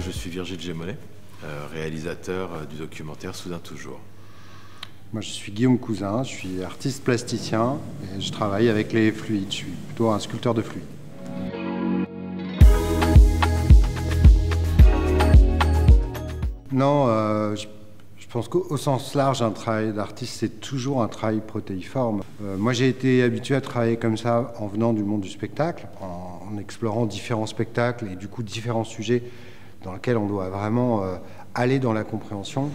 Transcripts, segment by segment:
je suis Virgile Gémonet, réalisateur du documentaire Soudain toujours. Moi, je suis Guillaume Cousin, je suis artiste plasticien et je travaille avec les fluides. Je suis plutôt un sculpteur de fluides. Non, je pense qu'au sens large, un travail d'artiste, c'est toujours un travail protéiforme. Moi, j'ai été habitué à travailler comme ça en venant du monde du spectacle, en explorant différents spectacles et du coup différents sujets dans lesquels on doit vraiment aller dans la compréhension.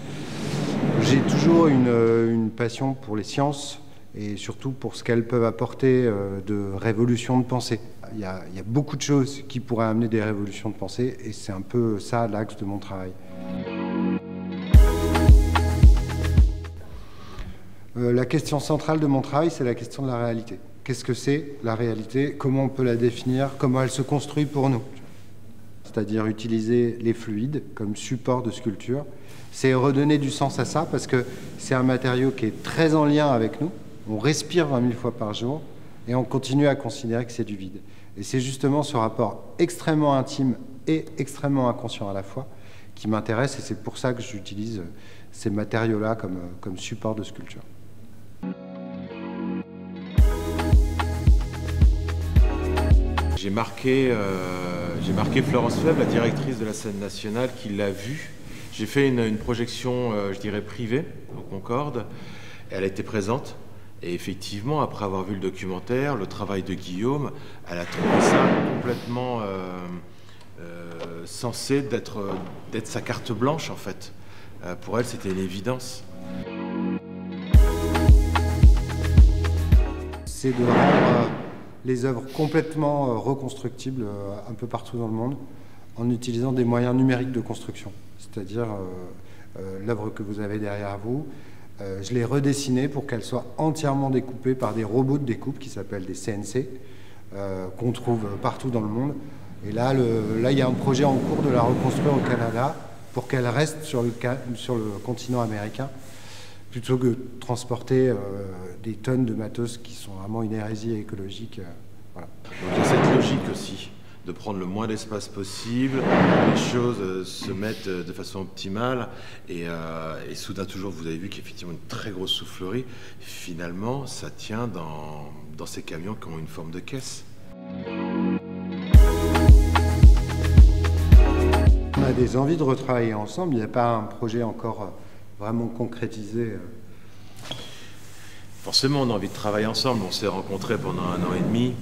J'ai toujours une passion pour les sciences et surtout pour ce qu'elles peuvent apporter de révolution de pensée. Il y a beaucoup de choses qui pourraient amener des révolutions de pensée et c'est un peu ça l'axe de mon travail. La question centrale de mon travail, c'est la question de la réalité. Qu'est-ce que c'est la réalité? Comment on peut la définir? Comment elle se construit pour nous? C'est-à-dire utiliser les fluides comme support de sculpture. C'est redonner du sens à ça parce que c'est un matériau qui est très en lien avec nous. On respire 20 000 fois par jour et on continue à considérer que c'est du vide. Et c'est justement ce rapport extrêmement intime et extrêmement inconscient à la fois qui m'intéresse et c'est pour ça que j'utilise ces matériaux-là comme support de sculpture. J'ai marqué Florence Fleuve, la directrice de la scène nationale, qui l'a vu. J'ai fait une projection, je dirais, privée au Concorde. Elle a été présente. Et effectivement, après avoir vu le documentaire, le travail de Guillaume, elle a trouvé ça complètement censé d'être sa carte blanche, en fait. Pour elle, c'était une évidence. C'est de rendre les œuvres complètement reconstructibles un peu partout dans le monde en utilisant des moyens numériques de construction. C'est-à-dire l'œuvre que vous avez derrière vous, je l'ai redessinée pour qu'elle soit entièrement découpée par des robots de découpe qui s'appellent des CNC, qu'on trouve partout dans le monde. Et là, il y a un projet en cours de la reconstruire au Canada pour qu'elle reste sur le continent américain, plutôt que de transporter des tonnes de matos qui sont vraiment une hérésie écologique. Voilà. Donc il y a cette logique aussi, de prendre le moins d'espace possible, les choses se mettent de façon optimale, et soudain toujours, vous avez vu qu'effectivement une très grosse soufflerie, finalement, ça tient dans ces camions qui ont une forme de caisse. On a des envies de retravailler ensemble, il n'y a pas un projet encore vraiment concrétisé. Forcément, on a envie de travailler ensemble. On s'est rencontrés pendant 1 an et demi.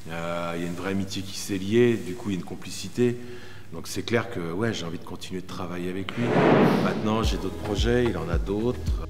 Il y a une vraie amitié qui s'est liée. Du coup, il y a une complicité. Donc c'est clair que ouais, j'ai envie de continuer de travailler avec lui. Maintenant, j'ai d'autres projets, il en a d'autres.